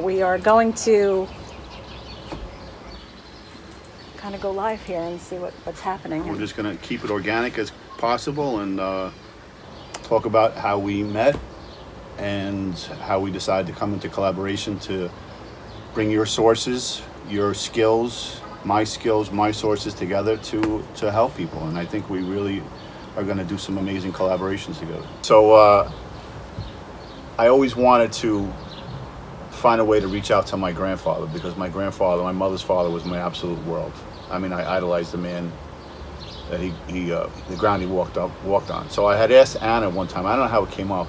we are going to kind of go live here and see what's happening. We're just going to keep it organic as possible and talk about how we met and how we decided to come into collaboration to bring your sources, your skills, my sources together to help people. And I think we really are going to do some amazing collaborations together. So I always wanted to find a way to reach out to my grandfather, because my grandfather, my mother's father, was my absolute world. I mean, I idolized the man that the ground he walked on. So I had asked Anna one time, I don't know how it came up.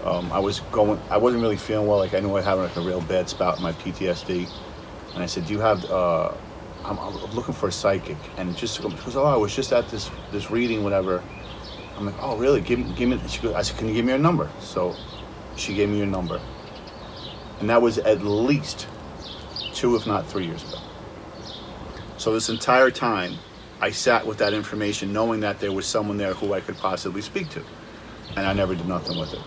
I wasn't really feeling well. Like, I knew I had like a real bad spout in my PTSD. And I said, do you have, I'm looking for a psychic. And just because, I was just at this reading, whatever. I'm like, oh, really? Give me, I said, can you give me your number? So she gave me your number. And that was at least 2, if not 3 years ago. So this entire time, I sat with that information knowing that there was someone there who I could possibly speak to. And I never did nothing with it.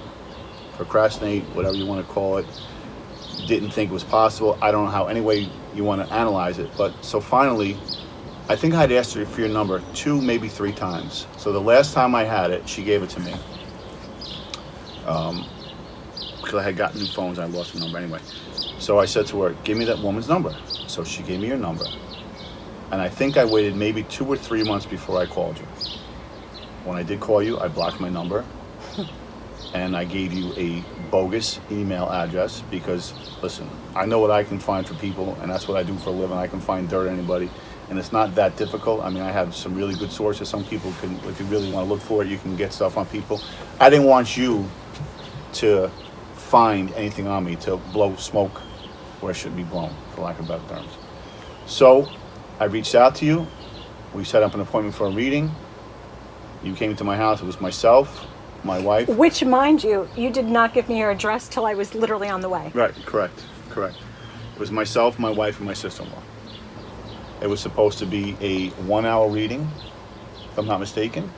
Procrastinate, whatever you want to call it. Didn't think it was possible. I don't know how, any way you want to analyze it. But so finally, I think I'd asked her for your number 2, maybe 3 times. So the last time I had it, she gave it to me. Because I had gotten new phones, I lost the number anyway. So I said to her, give me that woman's number. So she gave me your number. And I think I waited maybe 2 or 3 months before I called you. When I did call you, I blocked my number. And I gave you a bogus email address because, listen, I know what I can find for people, and that's what I do for a living. I can find dirt on anybody, and it's not that difficult. I mean, I have some really good sources. Some people can, if you really want to look for it, you can get stuff on people. I didn't want you to find anything on me, to blow smoke where it shouldn't be blown, for lack of better terms. So I reached out to you. We set up an appointment for a reading. You came to my house. It was myself, my wife. Which, mind you, you did not give me your address till I was literally on the way. Right, correct. It was myself, my wife, and my sister-in-law. It was supposed to be a 1-hour reading, if I'm not mistaken.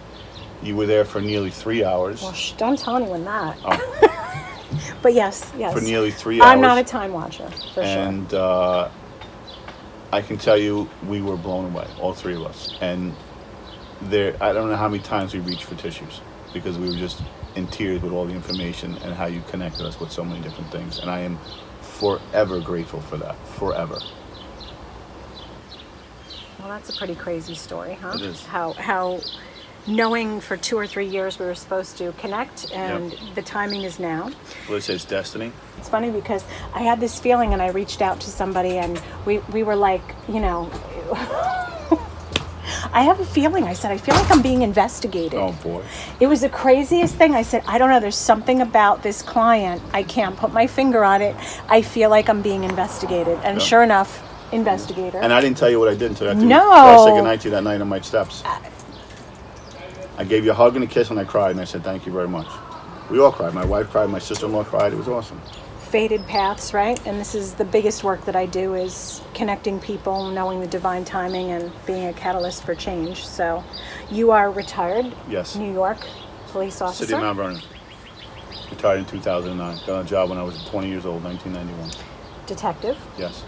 You were there for nearly 3 hours. Well, don't tell anyone that. Oh. But yes. For nearly 3 hours. I'm not a time watcher, for sure. And I can tell you, we were blown away, all 3 of us. And I don't know how many times we reached for tissues, because we were just in tears with all the information and how you connected us with so many different things. And I am forever grateful for that, forever. Well, that's a pretty crazy story, huh? It is. How knowing for 2 or 3 years we were supposed to connect, and the timing is now. Well, it says destiny. It's funny because I had this feeling, and I reached out to somebody, and we were like, I have a feeling. I said, I feel like I'm being investigated. Oh, boy. It was the craziest thing. I said, I don't know. There's something about this client. I can't put my finger on it. I feel like I'm being investigated. And sure enough, investigator. And I didn't tell you what I did until after No. I said goodnight to you that night on my steps. I gave you a hug and a kiss, and I cried, and I said, thank you very much. We all cried. My wife cried. My sister-in-law cried. It was awesome. Fated paths, right? And this is the biggest work that I do, is connecting people, knowing the divine timing, and being a catalyst for change. So you are retired. Yes. New York police officer. City of Mount Vernon. Retired in 2009. Got a job when I was 20 years old, 1991. Detective. Yes.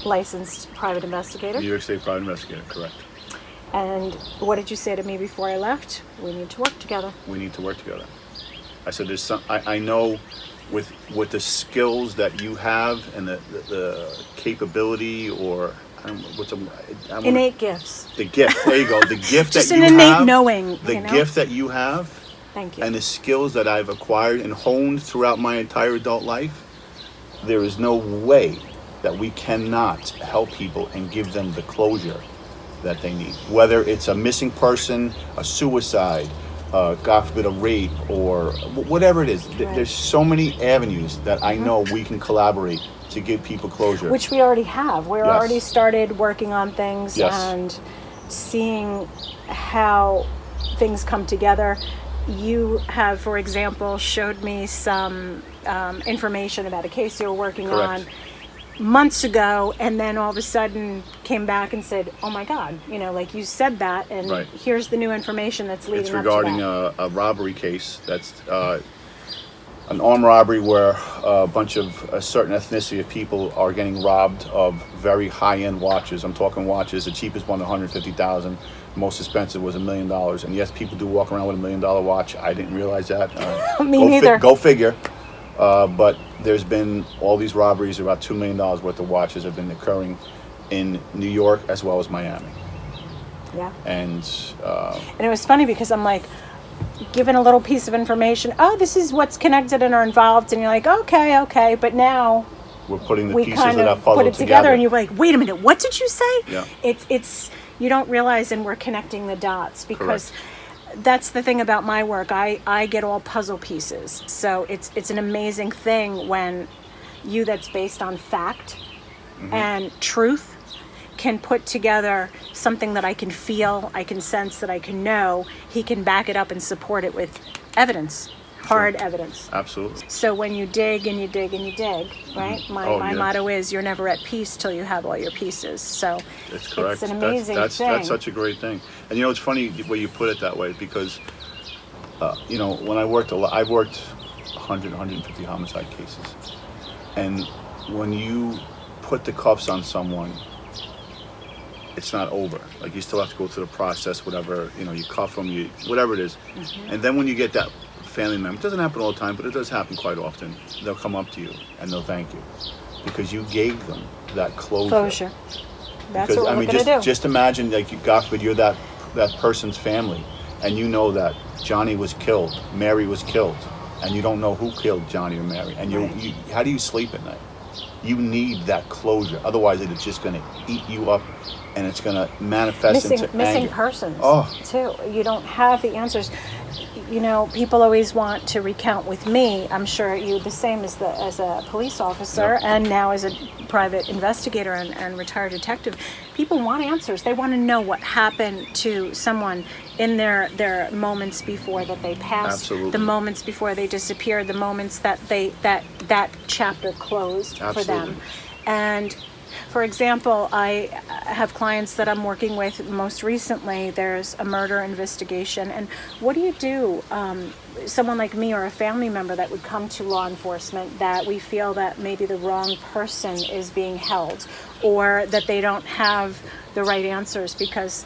Licensed private investigator. New York State Private Investigator, correct. And what did you say to me before I left? We need to work together. We need to work together. I said, there's some, I know with the skills that you have and the capability, or innate gifts. The gift, there you go. The gift Just that you an innate have. knowing. The gift that you have. Thank you. And the skills that I've acquired and honed throughout my entire adult life. There is no way that we cannot help people and give them the closure that they need. Whether it's a missing person, a suicide, God forbid, a rape, or whatever it is. Right. There's so many avenues that I know we can collaborate to give people closure. Which we already have. We're already started working on things and seeing how things come together. You have, for example, showed me some information about a case you were working on months ago, and then all of a sudden came back and said, oh my God, like you said that, and here's the new information that's leading up to that. It's regarding a robbery case that's an armed robbery where a bunch of a certain ethnicity of people are getting robbed of very high-end watches. I'm talking watches. The cheapest one, $150,000. Most expensive was $1 million. And yes, people do walk around with $1 million watch. I didn't realize that. Me neither. Go figure. But there's been all these robberies. About $2 million worth of watches have been occurring in New York as well as Miami. Yeah. And it was funny because I'm like, given a little piece of information, oh, this is what's connected and are involved, and you're like, okay, but now we're putting the we pieces kind of that of puzzle put it together, and you're like, wait a minute, what did you say? Yeah. It's you don't realize, and we're connecting the dots because Correct. That's the thing about my work. I get all puzzle pieces, so it's an amazing thing when you that's based on fact and truth can put together something that I can feel, I can sense, that I can know. He can back it up and support it with evidence, hard evidence. Absolutely. So when you dig and you dig and you dig, right? My motto is, you're never at peace till you have all your pieces. So it's correct. It's an amazing that's thing. That's such a great thing. And you know, it's funny the way you put it that way, because you know, when I've worked 100, 150 homicide cases, and when you put the cuffs on someone, it's not over. Like, you still have to go through the process, whatever, you know, you cuff them, whatever it is. And then when you get that family member, it doesn't happen all the time, but it does happen quite often, they'll come up to you and they'll thank you because you gave them that closure. That's because, what we're going to do. Just imagine, like, God forbid, you're that person's family, and you know that Johnny was killed, Mary was killed, and you don't know who killed Johnny or Mary, and you how do you sleep at night? You need that closure, otherwise it's just going to eat you up, and it's going to manifest into missing anger. persons Oh. too. You don't have the answers. You know, people always want to recount with me. I'm sure you the same as a police officer, Yep. and now as a private investigator and retired detective. People want answers. They want to know what happened to someone in their moments before that they passed, Absolutely. the moments before they disappeared, the moments that that chapter closed Absolutely. for them. And for example, I have clients that I'm working with. Most recently, there's a murder investigation. And what do you do? Someone like me or a family member that would come to law enforcement that we feel that maybe the wrong person is being held, or that they don't have the right answers, because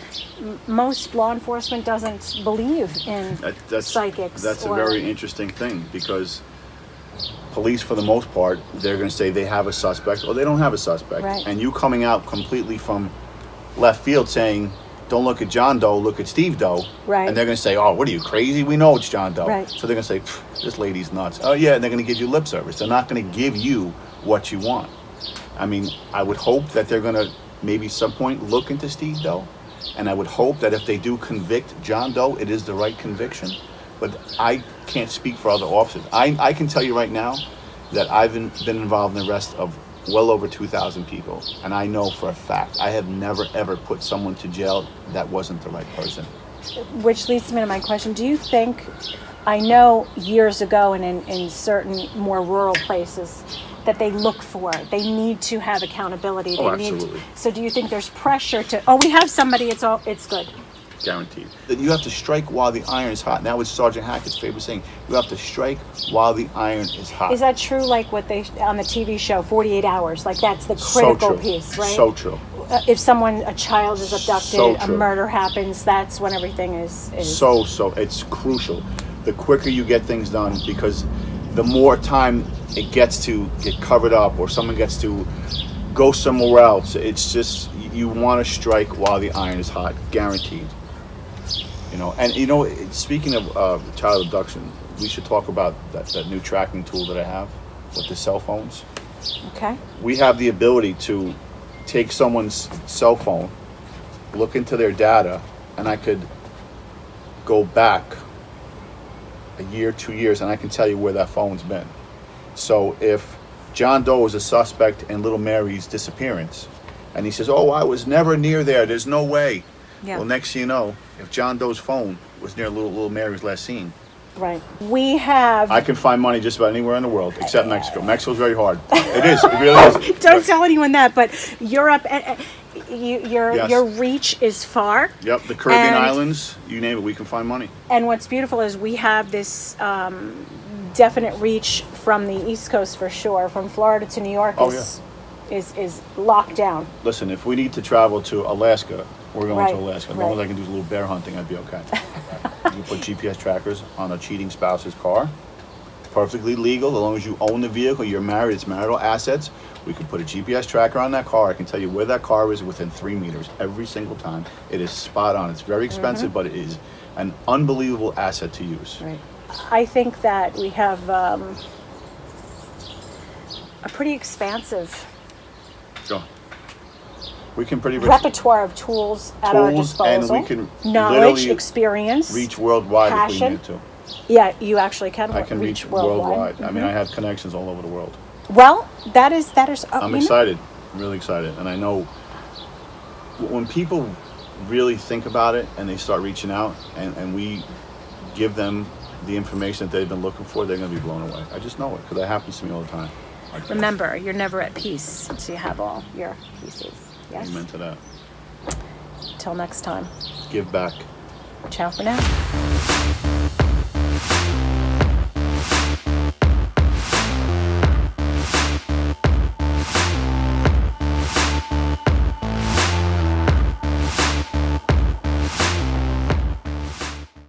most law enforcement doesn't believe in psychics. That's a very interesting thing, because police, for the most part, they're going to say they have a suspect or they don't have a suspect. Right. And you coming out completely from left field saying, don't look at John Doe, look at Steve Doe. Right. And they're going to say, oh, what are you, crazy? We know it's John Doe. Right. So they're going to say, this lady's nuts. Oh, yeah, and they're going to give you lip service. They're not going to give you what you want. I mean, I would hope that they're going to maybe some point look into Steve Doe. And I would hope that if they do convict John Doe, it is the right conviction. But I can't speak for other officers. I can tell you right now that I've been involved in the arrest of well over 2,000 people. And I know for a fact, I have never, ever put someone to jail that wasn't the right person. Which leads me to my question. Do you think, I know years ago and in certain more rural places, that they look for, they need to have accountability. Absolutely. So do you think there's pressure to, we have somebody, it's good? Guaranteed. That you have to strike while the iron is hot. Now, it's Sergeant Hackett's favorite saying, you have to strike while the iron is hot. Is that true, like what they, on the TV show, 48 Hours? Like, that's the critical piece, right? So true. If a child is abducted, So a true. murder happens, that's when everything is... So, it's crucial. The quicker you get things done, because the more time it gets to get covered up or someone gets to go somewhere else, it's just, you want to strike while the iron is hot, guaranteed. You know, and you know, speaking of child abduction, we should talk about that new tracking tool that I have with the cell phones. Okay. We have the ability to take someone's cell phone, look into their data, and I could go back a year, 2 years, and I can tell you where that phone's been. So if John Doe is a suspect in little Mary's disappearance, and he says, oh, I was never near there, there's no way. Yeah. Well, next thing you know, if John Doe's phone was near little Mary's last seen, Right. We have... I can find money just about anywhere in the world except Mexico. Mexico's very hard. It is. It really is. Don't tell anyone that, but Europe, your reach is far. Yep, the Caribbean islands, you name it, we can find money. And what's beautiful is we have this definite reach from the East Coast for sure. From Florida to New York is locked down. Listen, if we need to travel to Alaska, we're going to Right, Alaska. As long as right. I can do a little bear hunting, I'd be okay. You put GPS trackers on a cheating spouse's car. Perfectly legal, as long as you own the vehicle, you're married, it's marital assets. We can put a GPS tracker on that car. I can tell you where that car is within 3 meters every single time. It is spot on. It's very expensive, but it is an unbelievable asset to use. Right. I think that we have a pretty expansive Go. We can pretty much repertoire of tools at our disposal. and we can knowledge, literally experience, reach worldwide passion. if we need to. Yeah, you actually can I can reach worldwide. I mean, I have connections all over the world. Well, that is. I'm excited, really excited, and I know when people really think about it and they start reaching out, and we give them the information that they've been looking for, they're going to be blown away. I just know it because that happens to me all the time. Remember, you're never at peace until you have all your pieces. Yes. Amen to that. Till next time. Give back. Ciao for now.